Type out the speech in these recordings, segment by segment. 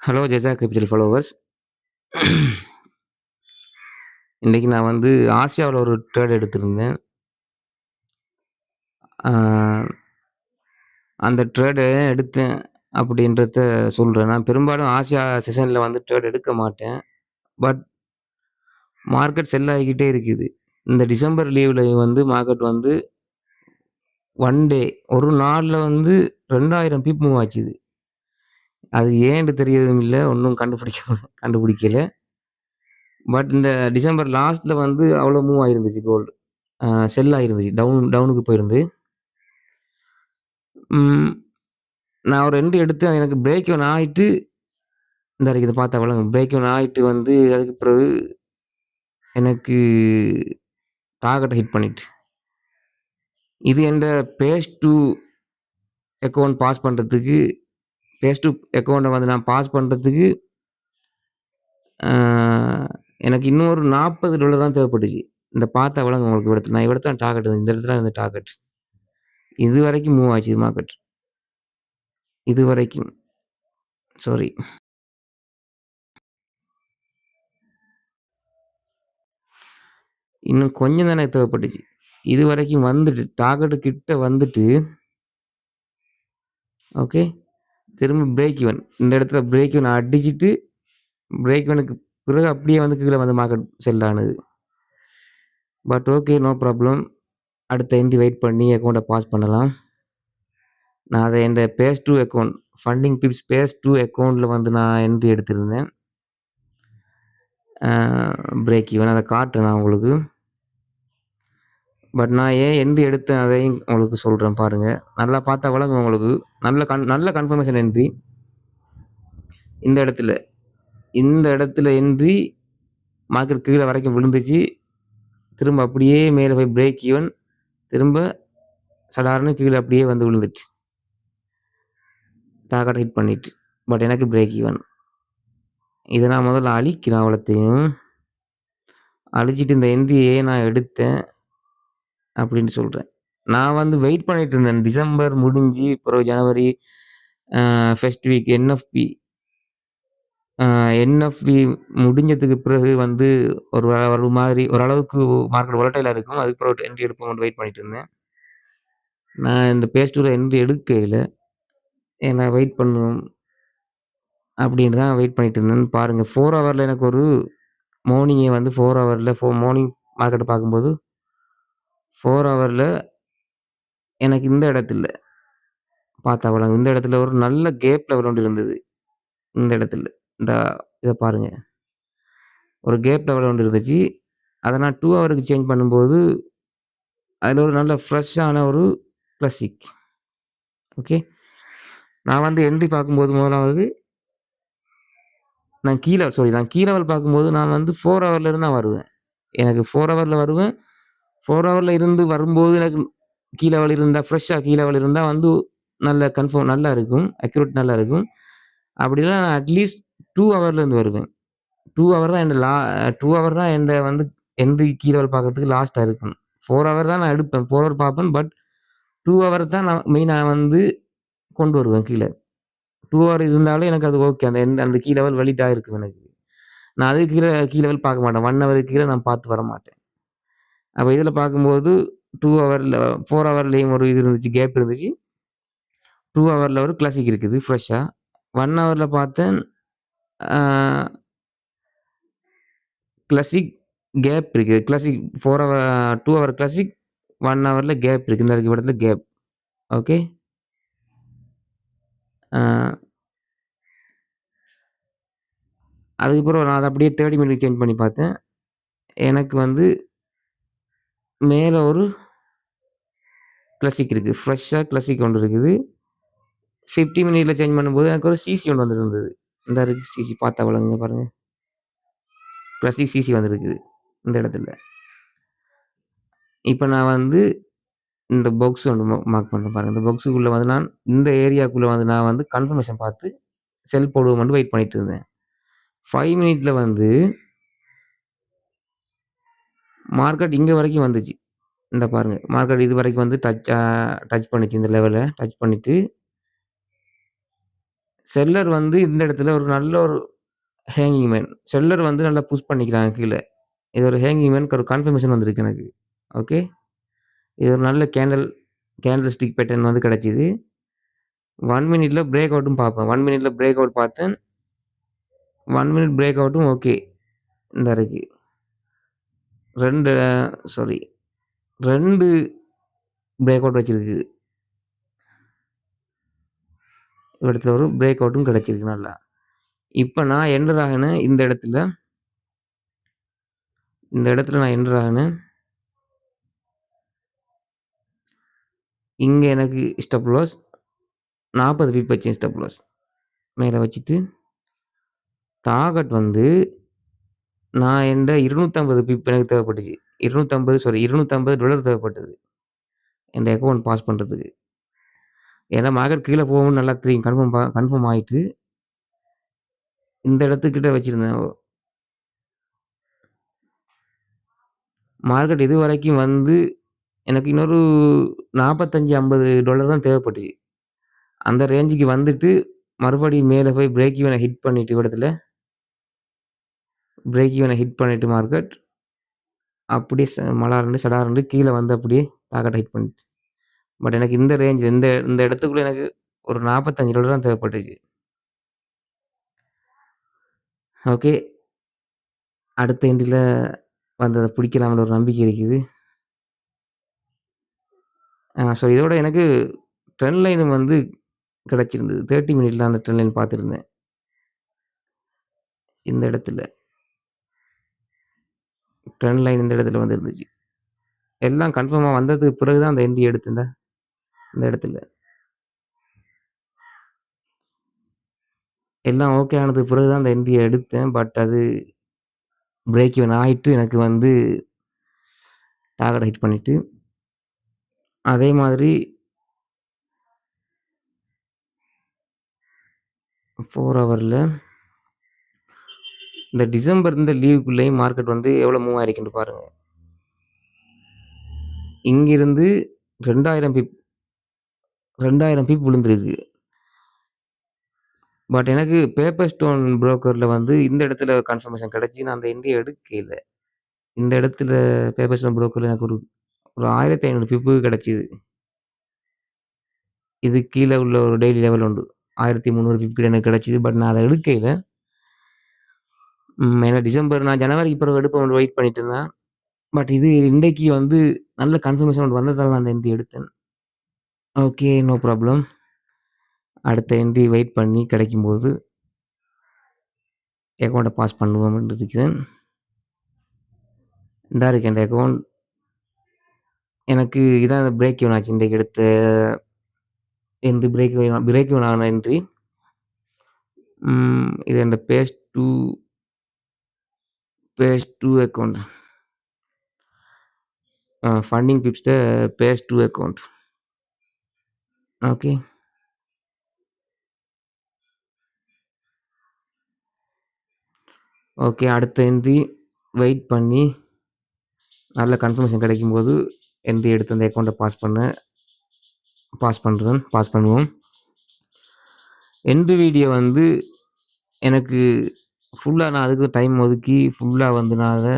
Hello ஜெஸா capital followers. இன்னைக்கு நான் வந்து ஆசியாவுல ஒரு ட்ரேட் எடுத்திருந்தேன். ஆ அந்த ட்ரேடு எடுத்தேன் அப்படின்றத சொல்றேன். நான் பெரும்பாலும் ஆசியா செஷன்ல வந்து ட்ரேட் எடுக்க மாட்டேன். பட் மார்க்கெட் செல் ஆகிக்கிட்டே இருக்குது. இந்த டிசம்பர் லீவ்ல வந்து மார்க்கெட் வந்து ஒன் டே ஒரு நாள்ல வந்து 2000 பிப் மூவ் ஆச்சுது. அது ஏன்னு தெரியவும் இல்ல. ஒண்ணும் கண்டுபிடிக்கல. பட் இந்த டிசம்பர் லாஸ்ட்ல வந்து அவ்வளோ மூவ் ஆயிருந்துச்சு கோல்டு. செல் ஆயிருந்துச்சு. டவுனுக்கு போயிருந்து. ம். நான் ஒரு 2 எடுத்தேன். எனக்கு பிரேக் ஈவன் ஆயிட்டு இந்த இத பார்த்தா விளங்கும். பிரேக் ஈவன் ஆயிட்டு வந்து அதுக்கு பிறகு எனக்கு டார்கெட்ட ஹிட் பண்ணிட்டு. இது என்ட பேஸ் டூ அக்கவுண்ட் பாஸ் பண்றதுக்கு பேஸ் டூ அக்கவுண்ட்ட வந்து நான் பாஸ் பண்றதுக்கு அ எனக்கு இன்னும் ஒரு $40 தான் தேவைப்பட்டுச்சு. இந்த பார்த்தா விளங்கும் உங்களுக்கு இவ்விடத்துல. நான் இவ்விடத்துல தான் டார்கெட் இந்த இடத்துல தான் இந்த டார்கெட். இதுவரைக்கும் மூவ் ஆச்சு மார்க்கெட். இதுவரைக்கும். சாரி. இன்னும் கொஞ்சம் தான் எனக்கு தேவைப்பட்டுச்சு. இதுவரைக்கும் வந்துட்டு டார்கெட் கிட்ட வந்துட்டு ஓகே. திரும்ப பிரேக் ஈவன். இந்த இடத்துல பிரேக் ஈவன் அடிச்சுட்டு பிரேக் ஈவனுக்கு பிறகு அப்படியே வந்து கீழ வந்து மார்க்கெட் செல் ஆனது. But okay no problem. அடுத்த என்ட்ரி வெயிட் பண்ணி அக்கவுண்ட்ட பாஸ் பண்ணலாம். நான் அத என்ட phase two account funding pips phase two அக்கவுண்ட்ல வந்து நான் என்ட்ரி எடுத்திருந்தேன். பிரேக் ஈவன் அத காட்டுறேன் நான் உங்களுக்கு. பட் நான் ஏன் என்ட்ரி எடுத்தேன் அதையும் உங்களுக்கு சொல்றேன் பாருங்க. நல்லா பார்த்தா விளங்கும் உங்களுக்கு. நல்ல கன்ஃபர்மேஷன் என்ட்ரி. இந்த இடத்துல என்ட்ரி மார்க்கெட் கீழ வரைக்கும் விழுந்துச்சு. திரும்ப அப்படியே மேல போய் பிரேக் ஈவன். திரும்ப சடார்ன்னு கீழ அப்படியே வந்து விழுந்துச்சு. டார்கெட்ட ஹிட் பண்ணிட்டு. பட் எனக்கு பிரேக் ஈவன். இத நான் முதல்ல அழிக்கிறேன் அவ்வளத்தையும். அழிச்சிட்டு இந்த என்ட்ரிய ஏன் நான் எடுத்தேன் அப்படின்னு சொல்றேன். நான் வந்து வெயிட் பண்ணிட்டு இருந்தேன். டிசம்பர் முடிஞ்சு பிறகு ஜனவரி ஃபர்ஸ்ட் வீக் என்எஃப்பி முடிஞ்சதுக்கு பிறகு வந்து ஒரு மாதிரி ஓரளவுக்கு மார்க்கெட் வொலடைலா இருக்கும். அதுக்கு பிறகு என்ட்ரி எடுப்போம்னு வெயிட் பண்ணிட்டு இருந்தேன். நான் இந்த பேஸ் டூல என்ட்ரி எடுக்கையில ஏன்னா வெயிட் பண்ணுவோம் அப்படின்னு தான் வெயிட் பண்ணிட்டு இருந்தேன். பாருங்க 4 ஹவர்ல எனக்கு ஒரு மார்னிங்கே வந்து 4 ஹவர்ல மார்னிங் மார்க்கெட்ட பார்க்கும்போது 4 ஹவர்ல எனக்கு இந்த இடத்துல பார்த்தா விளங்கும். இந்த இடத்துல ஒரு நல்ல கேப் லெவல் ஒன்று இருந்தது. இந்த இடத்துல. இத பாருங்க. ஒரு கேப் லெவல் ஒன்று இருந்துச்சு. அத நான் 2 ஹவருக்கு சேஞ்ச் பண்ணும்போது அதுல ஒரு நல்ல ஃப்ரெஷ்ஷான ஒரு கிளாசிக். ஓகே. நான் வந்து என்ட்ரி பார்க்கும்போது முதலாவது நான் கீ லெவல் பார்க்கும்போது நான் வந்து 4 ஹவர்ல இருந்து தான் வருவேன். எனக்கு 4 ஹவர்ல வருவேன். 4 ஹவர்ல இருந்து வரும்போது எனக்கு கீ லெவல் இருந்தா ஃப்ரெஷ்ஷா கீ லெவல் இருந்தா வந்து நல்ல கன்ஃபார்ம் நல்லா இருக்கும். அக்யூரேட் நல்லா இருக்கும். அப்படி இல்ல நான் அட்லீஸ்ட் 2 ஹவர்ல இருந்து வருவேன். 2 ஹவர் தான் 2 ஹவர் தான் என்ட வந்து என்ட்ரி கீ லெவல் பார்க்கறதுக்கு லாஸ்ட்டா இருக்கும். 4 ஹவர் தான் நான் எடுப்பேன். 4 ஹவர் பார்ப்பேன். பட் 2 ஹவர் தான் நான் மெயினா வந்து கொண்டு வருவேன் கீழ. 2 ஹவர் இருந்தாலும் எனக்கு அது ஓகே. அந்த கீ லெவல் வேலிட் ஆயிருக்கும் எனக்கு. நான் அதுக்கு கீழ லெவல் பார்க்க மாட்டேன். 1 ஹவருக்கு கீழ நான் பார்த்து வரமாட்டேன். அப்ப இதுல பார்க்கும்போது 2 ஹவர்ல 4 ஹவர்லயும் ஒரு இது இருந்துச்சு. கேப் இருந்துச்சு. 2 ஹவர்ல ஒரு கிளாசிக் இருக்குது ஃப்ரெஷ்ஷா. 1 ஹவர்ல பார்த்தேன். ஆ கிளாசிக் கேப் இருக்கு. கிளாசிக் 4 ஹவர் 2 ஹவர் கிளாசிக் 1 ஹவர்ல கேப் இருக்கு. இந்த இடத்துல கேப். ஓகே. ஆ அதுக்கப்புறம் நான் அத அப்படியே 30 மினிட்க்கு சேஞ்ச் பண்ணி பார்த்தேன். எனக்கு வந்து மேல ஒரு கிளாசிக் இருக்கு. ஃப்ரெஷ்ஷா கிளாசிக் ஒண்ணு இருக்குது. 50 மினிட்ல சேஞ்ச் பண்ணும்போது எனக்கு ஒரு சிசி ஒண்ணு வந்திருந்தது. இந்த இருக்கு சிசி பார்த்தா விளங்குங்க பாருங்க. கிளாசிக் சிசி வந்திருக்குது. இந்த இடத்துல. இப்ப நான் வந்து இந்த பாக்ஸ் ஒண்ணு மார்க் பண்றேன் பாருங்க. இந்த பாக்ஸுக்குள்ள வந்து நான் இந்த ஏரியாக்குள்ள வந்து நான் வந்து கன்ஃபர்மேஷன் பார்த்து செல் போடுவோம்ன்னு வெயிட் பண்ணிட்டு இருந்தேன். 5 மினிட்ல வந்து மார்க்கெட் இங்க வரைக்கும் வந்துச்சு. இந்த பாருங்க. மார்க்கெட் இது வரைக்கும் வந்து டச் பண்ணுச்சு இந்த லெவல. டச் பண்ணிட்டு செல்லர் வந்து இந்த இடத்துல ஒரு நல்ல ஒரு ஹேங்கிங் மேன். செல்லர் வந்து நல்லா புஷ் பண்ணிக்கிறாங்க கீழ. இது ஒரு ஹேங்கிங் மேன்க்கு ஒரு கன்ஃபர்மேஷன் வந்திருக்கு எனக்கு. ஓகே. இது ஒரு நல்ல கேண்டில் ஸ்டிக் பேட்டர்ன் வந்து கிடைச்சிது. 1 மினிட்ல பிரேக் அவுட்டும் பார்ப்பேன். 1 மினிட்ல பிரேக் அவுட் பார்த்தேன். 1 மினிட் பிரேக் அவுட்டும் ஓகே. இந்த இருக்கு. 2 சாரி 2 பிரேக் அவுட் வச்சிருக்கு. இடத்துல ஒரு பிரேக் அவுட்டும் கிடைச்சிருக்கு நல்லா. இப்ப நான் என்டர் ஆகுனேன் இந்த இடத்துல நான் என்டர் ஆகுனேன். இங்க எனக்கு ஸ்டாப் லாஸ் 40 பிப் வச்சேன் ஸ்டாப் லாஸ். மேல வச்சுட்டு டார்கெட் வந்து நான் என்ட 250 பிப் எனக்கு தேவைப்பட்டுச்சு. $250 தேவைப்பட்டது. என் அக்கவுண்ட் பாஸ் பண்றதுக்கு. ஏன்னா மார்க்கெட் கீழ போகும்னு நல்லா தெரியும். கன்ஃபார்ம் ஆயிட்டு இந்த இடத்துக்கிட்ட வச்சிருந்தேன். மார்க்கெட் இதுவரைக்கும் வந்து எனக்கு இன்னொரு $45-50 தான் தேவைப்பட்டுச்சு. அந்த ரேஞ்சுக்கு வந்துட்டு மறுபடியும் மேல போய் பிரேக் ஈவன ஹிட் பண்ணிட்டு இடத்துல பிரேக் ஈவன ஹிட் பண்ணிட்டு மார்க்கெட் அப்படியே மலார்ந்து சடார்ந்து கீழ வந்து அப்படியே டார்கெட்ட ஹிட் பண்ணிட்டு. பட் எனக்கு இந்த ரேஞ்ச் இந்த இடத்துக்குள்ள எனக்கு ஒரு $45 தான் தேவைப்பட்டுச்சு. ஓகே. அடுத்த என்ட்ரில வந்து அத பிடிக்கலாம்னு ஒரு நம்பிக்கை இருக்குது. ஸோ இதோட எனக்கு ட்ரெண்ட் லைனும் வந்து கிடைச்சிருந்தது. 30 மினிட்ல அந்த ட்ரெண்ட் லைன் பார்த்துருந்தேன். இந்த இடத்துல. ட்ரெண்ட் லைன் இந்த இடத்துல வந்து இருந்துச்சு. எல்லாம் கன்ஃபார்மா வந்ததுக்கு பிறகு தான் அந்த என்ட்ரி எடுத்திருந்தேன். இந்த இடத்துல. எல்லாம் ஓகே ஆனதுக்கு பிறகு தான் அந்த என்ட்ரிய எடுத்தேன். பட் அது பிரேக் ஈவன் ஆயிட்டு எனக்கு வந்து டார்கெட்ட ஹிட் பண்ணிட்டு. அதே மாதிரி 4 ஹவர்ல இந்த டிசம்பர் இந்த லீவுக்குள்ளேயும் மார்க்கெட் வந்து எவ்வளோ மூவ் ஆயிருக்குன்னு பாருங்க. இங்கிருந்து 2000 பிப் விழுந்திருக்கு. பட் எனக்கு பேப்பர் ஸ்டோன் புரோக்கர்ல வந்து இந்த இடத்துல கன்ஃபர்மேஷன் கிடைச்சு நான் அந்த என்ட்ரிய எடுக்கல. இந்த இடத்துல பேப்பர் ஸ்டோன் புரோக்கர்ல எனக்கு ஒரு 1500 பிப்பு கிடைச்சிது. இது கீழ உள்ள ஒரு டெய்லி லெவல் உண்டு. 1300 பிப் எனக்கு கிடைச்சிது. பட் நான் அத எடுக்கையில. ஏன்னா டிசம்பர் நான் ஜனவரிக்கு பிறகு எடுப்பேன்னு வெயிட் பண்ணிட்டு இருந்தேன். பட் இது இன்றைக்கு வந்து நல்ல கன்ஃபர்மேஷன் வந்ததால நான் அந்த என்ட்ரி எடுத்தேன். ஓகே. No problem. அடுத்த என்ட்ரி வெயிட் பண்ணி கிடைக்கும்போது அக்கவுண்ட்ட பாஸ் பண்ணுவோம்னு இருக்கிறேன். இந்தா இருக்கு என் அக்கவுண்ட். எனக்கு இதான் பிரேக் ஈவன் ஆச்சு. இன்றைக்கு எடுத்த என்ட்ரி பிரேக் ஈவன் ஆன என்ட்ரி. இது அந்த பேஸ் 2 அக்கவுண்ட். ஃபண்டிங் பிப்ஸ்ட பேஸ் 2 அக்கவுண்ட். ஓகே. ஓகே. அடுத்த என்ட்ரி வெயிட் பண்ணி நல்ல கன்ஃபர்மேஷன் கிடைக்கும்போது என்ட்ரி எடுத்து அந்த அக்கவுண்ட்ட பாஸ் பண்ணுவோம். என்ட்ரி வீடியோ வந்து எனக்கு ஃபுல்லா நான் அதுக்கு டைம் ஒதுக்கி ஃபுல்லா வந்து நான் அத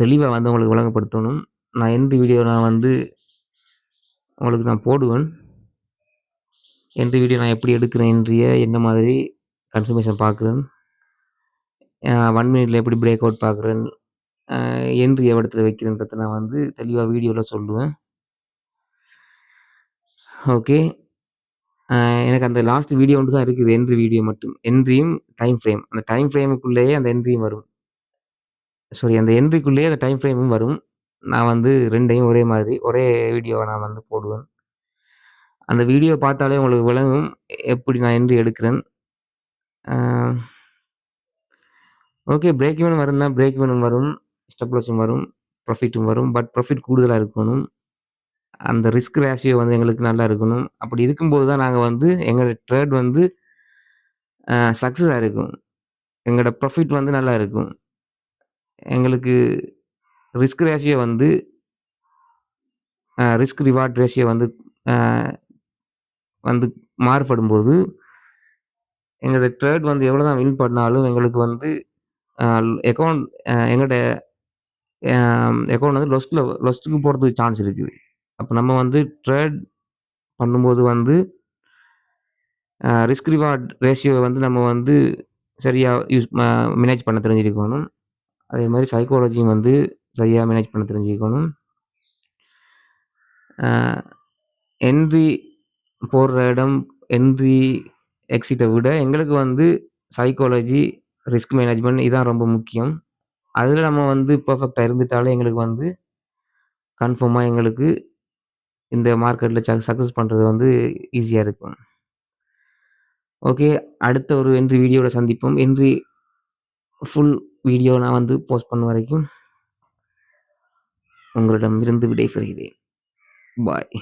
தெளிவா வந்து உங்களுக்கு விளங்கப்படுத்தணும். நான் என்ட்ரி வீடியோ நான் வந்து உங்களுக்கு நான் போடுவேன். என்ட்ரி வீடியோ நான் எப்படி எடுக்கிறேன் என்ட்ரிய, என்ன மாதிரி கன்ஃபர்மேஷன் பார்க்குறேன். 1 மினிட்ல எப்படி பிரேக் அவுட் பார்க்குறேன். என்ட்ரி எவ்வளோ இடத்துல வைக்கிறேன்றத நான் வந்து தெளிவா வீடியோல சொல்லுவேன். ஓகே. எனக்கு அந்த லாஸ்ட் வீடியோ ஒன்று தான் இருக்குது. என்ட்ரி வீடியோ மட்டும். என்ட்ரியும் டைம் ஃப்ரேம். அந்த டைம் ஃப்ரேமுக்குள்ளேயே அந்த என்ட்ரியும் வரும். சாரி அந்த என்ட்ரிக்குள்ளேயே அந்த டைம் ஃப்ரேமும் வரும். நான் வந்து 2யும் ஒரே மாதிரி ஒரே வீடியோவா நான் வந்து போடுவேன். அந்த வீடியோ பார்த்தாலே உங்களுக்கு விளங்கும் எப்படி நான் என்ட்ரி எடுக்கிறேன். ஓகே. பிரேக் ஈவன் வரும்னா பிரேக் ஈவனும் வரும். ஸ்டாப் லாஸும் வரும். ப்ராஃபிட்டும் வரும். பட் ப்ராஃபிட் கூடுதலா இருக்கணும். அந்த ரிஸ்க் ரேஷியோ வந்து எங்களுக்கு நல்லா இருக்கணும். அப்படி இருக்கும்போது தான் நாங்க வந்து எங்களோட ட்ரேட் வந்து சக்சஸா இருக்கும். எங்களோட ப்ராஃபிட் வந்து நல்லா இருக்கும். எங்களுக்கு ரிஸ்க் ரேஷியோ வந்து ரிஸ்க் ரிவார்ட் ரேஷியோ வந்து வந்து மாறுபடும்போது எங்களோட ட்ரேட் வந்து எவ்வளோதான் வின் பண்ணாலும் எங்களுக்கு வந்து அக்கவுண்ட் எங்களோட அக்கவுண்ட் வந்து லொஸ்ட்டுக்கு போறதுக்கு சான்ஸ் இருக்குது. அப்ப நம்ம வந்து ட்ரேட் பண்ணும்போது வந்து ரிஸ்க் ரிவார்ட் ரேஷியோவ வந்து நம்ம வந்து சரியா மேனேஜ் பண்ண தெரிஞ்சிருக்கணும். அதே மாரி சைக்காலஜியும் வந்து சரியா மேனேஜ் பண்ண தெரிஞ்சுக்கணும். என்ட்ரி போடுற இடம், என்ட்ரி, எக்ஸிட்ட விட எங்களுக்கு வந்து சைக்காலஜி, ரிஸ்க் மேனேஜ்மெண்ட் இதான் ரொம்ப முக்கியம். அதுல நம்ம வந்து பெர்ஃபெக்ட்டா இருந்துட்டாலே எங்களுக்கு வந்து கன்ஃபார்மா எங்களுக்கு இந்த மார்க்கெட்ல சக்சஸ் பண்றது வந்து ஈஸியா இருக்கும். ஓகே. அடுத்த ஒரு என்ட்ரி வீடியோல சந்திப்போம். என்ட்ரி ஃபுல் வீடியோ நான் வந்து போஸ்ட் பண்ணும் வரைக்கும் உங்களிடமிருந்து விடைபெறுகிறேன். பாய்.